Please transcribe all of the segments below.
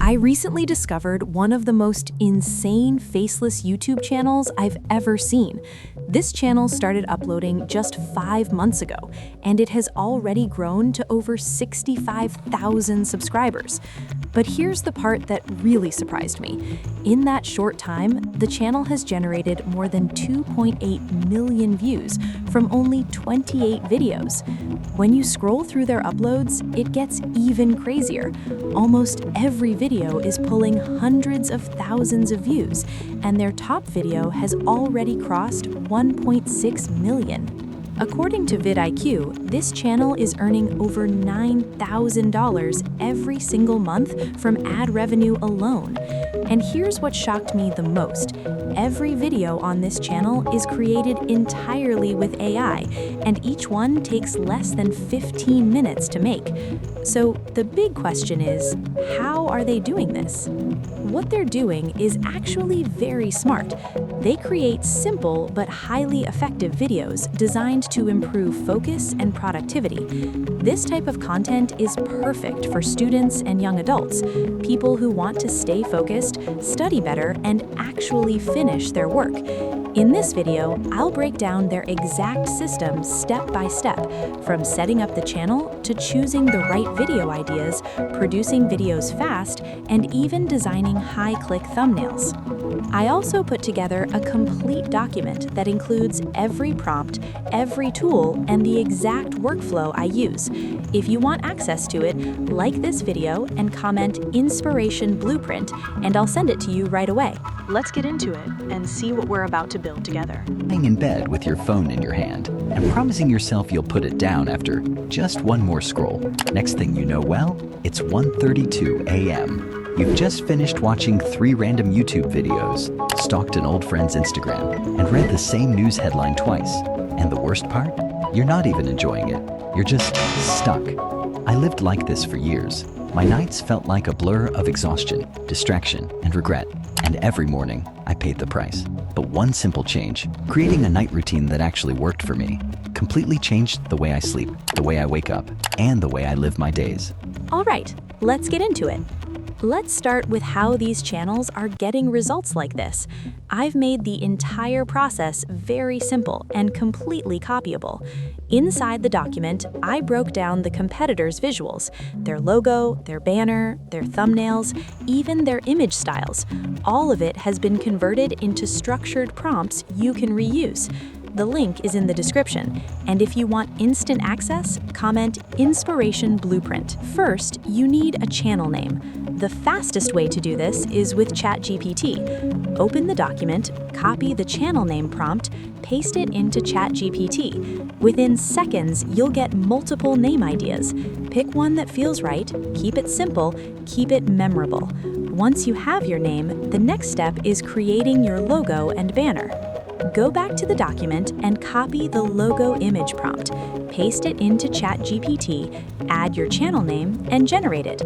I recently discovered one of the most insane faceless YouTube channels I've ever seen. This channel started uploading just 5 months ago, and it has already grown to over 65,000 subscribers. But here's the part that really surprised me. In that short time, the channel has generated more than 2.8 million views from only 28 videos. When you scroll through their uploads, it gets even crazier. Almost every video is pulling hundreds of thousands of views, and their top video has already crossed 1.6 million. According to vidIQ, this channel is earning over $9,000 every single month from ad revenue alone. And here's what shocked me the most. Every video on this channel is created entirely with AI, and each one takes less than 15 minutes to make. So the big question is, how are they doing this? What they're doing is actually very smart. They create simple but highly effective videos designed to improve focus and productivity. This type of content is perfect for students and young adults, people who want to stay focused, study better, and actually finish their work. In this video, I'll break down their exact system step by step, from setting up the channel to choosing the right video ideas, producing videos fast, and even designing high-click thumbnails. I also put together a complete document that includes every prompt, every tool, and the exact workflow I use. If you want access to it, like this video and comment Inspiration Blueprint, and I'll send it to you right away. Let's get into it and see what we're about to build together. Lying in bed with your phone in your hand and promising yourself you'll put it down after just one more scroll. Next thing you know, well, it's 1:32 a.m. You've just finished watching 3 random YouTube videos, stalked an old friend's Instagram, and read the same news headline twice. And the worst part? You're not even enjoying it. You're just stuck. I lived like this for years. My nights felt like a blur of exhaustion, distraction, and regret. And every morning, I paid the price. But one simple change, creating a night routine that actually worked for me, completely changed the way I sleep, the way I wake up, and the way I live my days. All right, let's get into it. Let's start with how these channels are getting results like this. I've made the entire process very simple and completely copyable. Inside the document, I broke down the competitors' visuals, their logo, their banner, their thumbnails, even their image styles. All of it has been converted into structured prompts you can reuse. The link is in the description, and if you want instant access, comment Inspiration Blueprint. First, you need a channel name. The fastest way to do this is with chatgpt. Open the document, copy the channel name prompt, paste it into chatgpt. Within seconds, you'll get multiple name ideas. Pick one that feels right, keep it simple, keep it memorable. Once you have your name, the next step is creating your logo and banner. Go back to the document and copy the logo image prompt. Paste it into chatgpt, add your channel name, and generate it.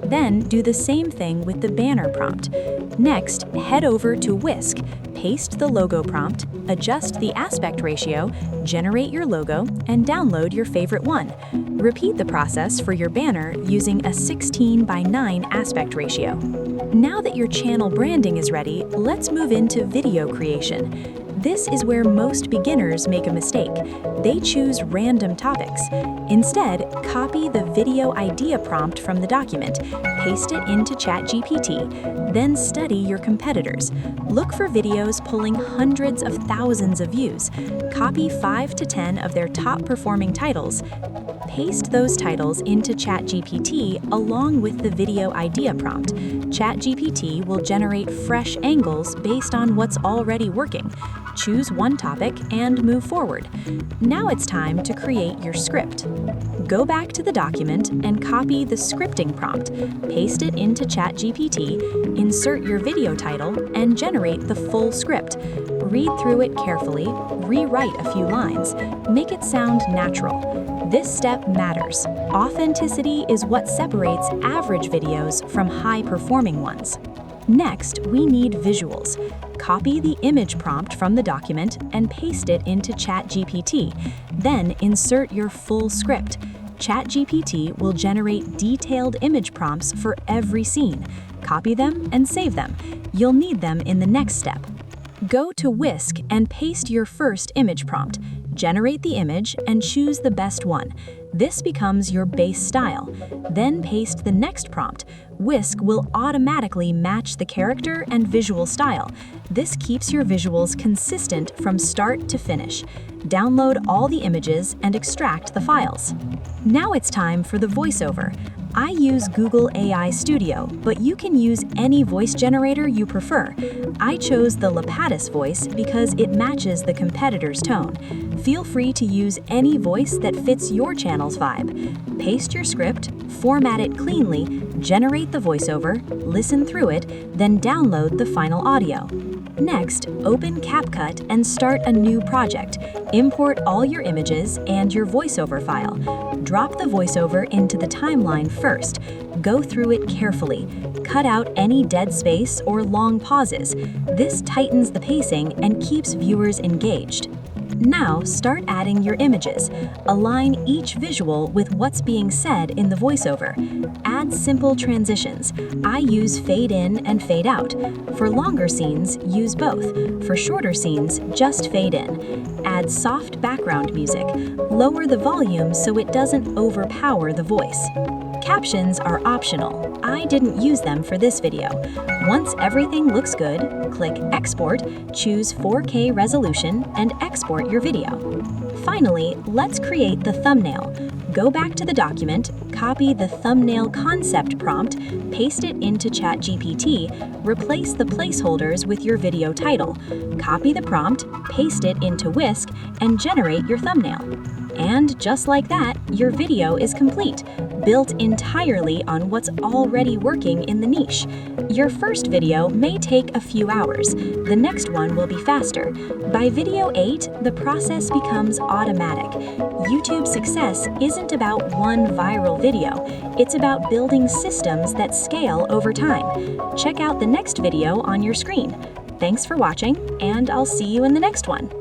Then do the same thing with the banner prompt. Next, head over to Whisk, paste the logo prompt, adjust the aspect ratio, generate your logo, and download your favorite one. Repeat the process for your banner using a 16:9 aspect ratio. Now that your channel branding is ready, let's move into video creation. This is where most beginners make a mistake. They choose random topics. Instead, copy the video idea prompt from the document, paste it into chatgpt, then study your competitors. Look for videos pulling hundreds of thousands of views. Copy 5 to 10 of their top performing titles. Paste those titles into chatgpt along with the video idea prompt. ChatGPT will generate fresh angles based on what's already working. Choose one topic and move forward. Now it's time to create your script. Go back to the document and copy the scripting prompt. Paste it into ChatGPT, insert your video title, and generate the full script. Read through it carefully, rewrite a few lines, make it sound natural. This step matters. Authenticity is what separates average videos from high-performing ones. Next, we need visuals. Copy the image prompt from the document and paste it into ChatGPT. Then insert your full script. ChatGPT will generate detailed image prompts for every scene. Copy them and save them. You'll need them in the next step. Go to Whisk and paste your first image prompt. Generate the image and choose the best one. This becomes your base style. Then paste the next prompt. Whisk will automatically match the character and visual style. This keeps your visuals consistent from start to finish. Download all the images and extract the files. Now it's time for the voiceover. I use Google AI Studio, but you can use any voice generator you prefer. I chose the Lapidus voice because it matches the competitor's tone. Feel free to use any voice that fits your channel's vibe. Paste your script, format it cleanly, generate the voiceover, listen through it, then download the final audio. Next, open CapCut and start a new project. Import all your images and your voiceover file. Drop the voiceover into the timeline first. Go through it carefully. Cut out any dead space or long pauses. This tightens the pacing and keeps viewers engaged. Now start adding your images. Align each visual with what's being said in the voiceover. Add simple transitions. I use fade in and fade out. For longer scenes, use both. For shorter scenes, just fade in. Add soft background music. Lower the volume so it doesn't overpower the voice. Captions are optional. I didn't use them for this video. Once everything looks good, click Export, choose 4K resolution, and export your video. Finally, let's create the thumbnail. Go back to the document, copy the thumbnail concept prompt, paste it into ChatGPT, replace the placeholders with your video title. Copy the prompt, paste it into Whisk, and generate your thumbnail. And just like that, your video is complete, built entirely on what's already working in the niche. Your first video may take a few hours. The next one will be faster. By video 8, the process becomes automatic. YouTube's success isn't about one viral video. It's about building systems that scale over time. Check out the next video on your screen. Thanks for watching, and I'll see you in the next one.